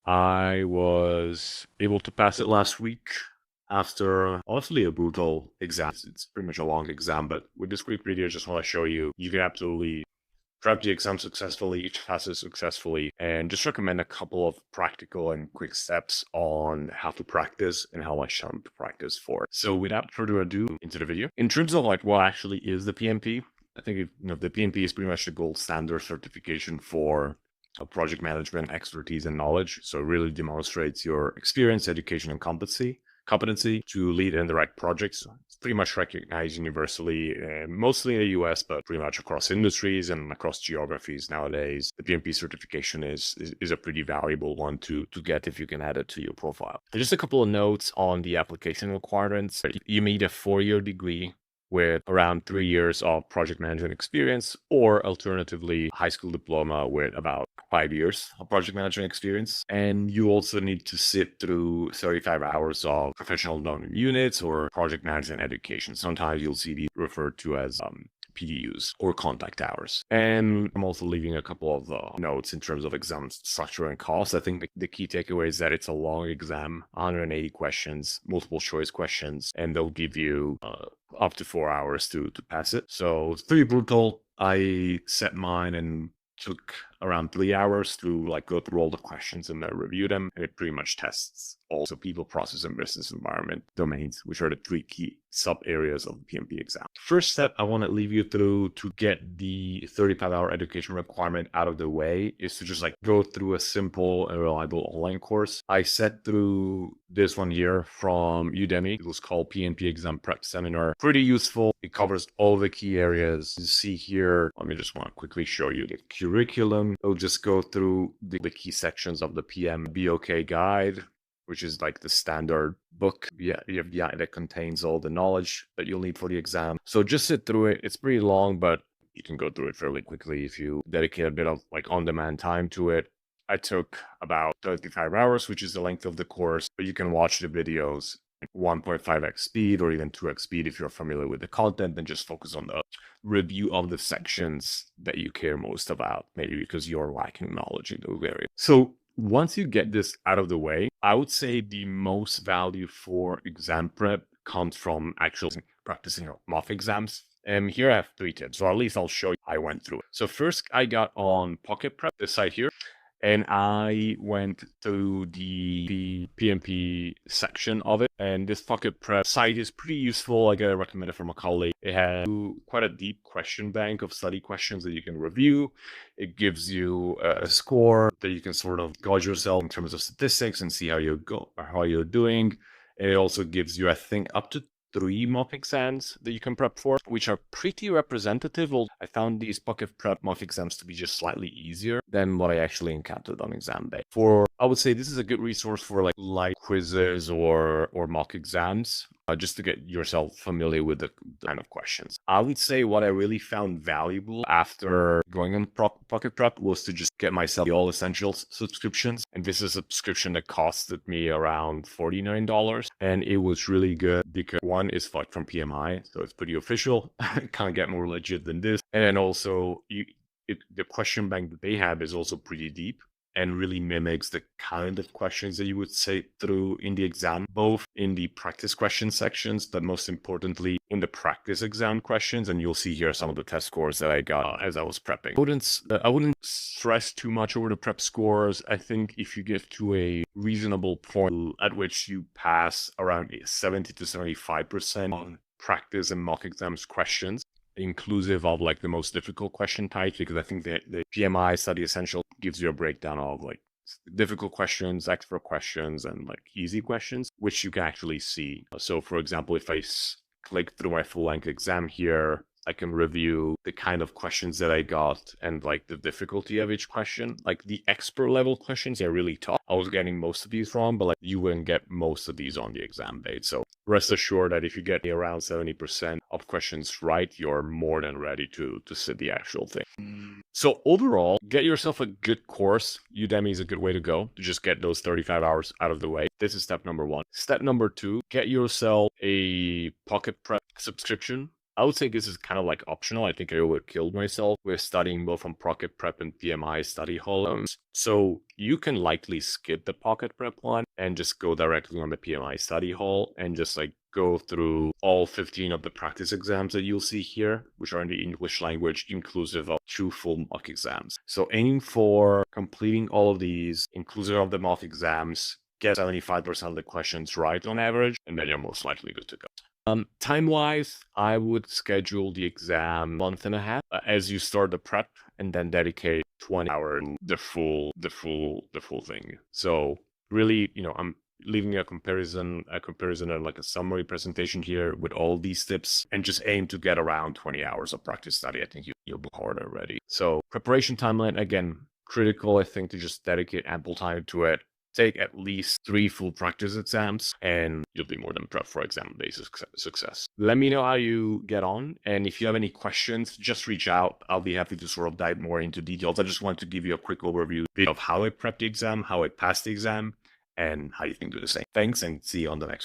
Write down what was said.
I was able to pass it last week after honestly a brutal exam. It's pretty much a long exam, but with this quick video, I just want to show you can absolutely prep the exam successfully, pass it successfully, and just recommend a couple of practical and quick steps on how to practice and how much time to practice for. So without further ado, into the video. In terms of like what actually is the PMP, I think the PMP is pretty much the gold standard certification for project management expertise and knowledge. So it really demonstrates your experience, education, and competency to lead and direct projects. It's pretty much recognized universally, mostly in the US, but pretty much across industries and across geographies nowadays. The PMP certification is a pretty valuable one to get if you can add it to your profile. Just a couple of notes on the application requirements. You need a 4-year degree with around 3 years of project management experience, or alternatively, high school diploma with about 5 years of project management experience. And you also need to sit through 35 hours of professional development units or project management education. Sometimes you'll see these referred to as PDUs or contact hours. And I'm also leaving a couple of notes in terms of exam structure and cost. I think the key takeaway is that it's a long exam, 180 questions, multiple choice questions, and they'll give you up to 4 hours to pass it. So it's pretty brutal. I set mine and took around 3 hours to like go through all the questions and then review them. And it pretty much tests also people, process, and business environment domains, which are the 3 key sub areas of the PMP exam. First step I want to leave you through to get the 35-hour education requirement out of the way is to just like go through a simple and reliable online course. I sat through this one here from Udemy. It was called PMP Exam Prep Seminar. Pretty useful. It covers all the key areas. You see here, let me just want to quickly show you the curriculum. It'll just go through the key sections of the PM BOK guide, which is like the standard book that contains all the knowledge that you'll need for the exam. So just sit through it. It's pretty long, but you can go through it fairly quickly if you dedicate a bit of like on-demand time to it. I took about 35 hours, which is the length of the course, but you can watch the videos at 1.5x speed or even 2x speed if you're familiar with the content, and just focus on the review of the sections that you care most about, maybe because you're lacking knowledge in those areas. So once you get this out of the way, I would say the most value for exam prep comes from actually practicing mock exams. And here I have 3 tips, or at least I'll show you how I went through it. So first, I got on PocketPrep, this site here, and I went to the PMP section of it. And this PocketPrep site is pretty useful. I got it recommended from a colleague. It has quite a deep question bank of study questions that you can review. It gives you a score that you can sort of gauge yourself in terms of statistics and see how you're doing. And it also gives you, I think, up to 3 mock exams that you can prep for, which are pretty representative. I found these PocketPrep mock exams to be just slightly easier than what I actually encountered on exam day. I would say this is a good resource for like light quizzes or mock exams, just to get yourself familiar with the kind of questions. I would say what I really found valuable after going on PocketPrep was to just get myself the All Essentials subscriptions. And this is a subscription that costed me around $49. And it was really good because one is from PMI, so it's pretty official. Can't get more legit than this. And then also the question bank that they have is also pretty deep and really mimics the kind of questions that you would say through in the exam, both in the practice question sections, but most importantly in the practice exam questions. And you'll see here some of the test scores that I got as I was prepping. I wouldn't stress too much over the prep scores. I think if you get to a reasonable point at which you pass around 70 to 75% on practice and mock exams questions, inclusive of like the most difficult question types, because I think the PMI Study Essential gives you a breakdown of like difficult questions, expert questions, and like easy questions, which you can actually see. So for example, if I click through my full-length exam here, I can review the kind of questions that I got and like the difficulty of each question. Like the expert level questions are really tough. I was getting most of these wrong, but like you wouldn't get most of these on the exam day. So rest assured that if you get around 70% of questions right, you're more than ready to sit the actual thing. So overall, get yourself a good course. Udemy is a good way to go to just get those 35 hours out of the way. This is step number 1. Step number 2, get yourself a PocketPrep subscription. I would say this is kind of like optional. I think I would killed myself. We're studying both on PocketPrep and PMI study hall. So you can likely skip the PocketPrep one and just go directly on the PMI study hall and just like go through all 15 of the practice exams that you'll see here, which are in the English language, inclusive of 2 full mock exams. So aiming for completing all of these, inclusive of the mock exams, get 75% of the questions right on average, and then you're most likely good to go. Time-wise, I would schedule the exam month and a half as you start the prep, and then dedicate 20 hours to the full thing. So really, I'm leaving a comparison and like a summary presentation here with all these tips, and just aim to get around 20 hours of practice study. I think you'll be hard already. So preparation timeline, again, critical, I think, to just dedicate ample time to it. Take at least 3 full practice exams, and you'll be more than prepped for exam-based success. Let me know how you get on, and if you have any questions, just reach out. I'll be happy to sort of dive more into details. I just wanted to give you a quick overview of how I prepped the exam, how I passed the exam, and how you can do the same. Thanks, and see you on the next one.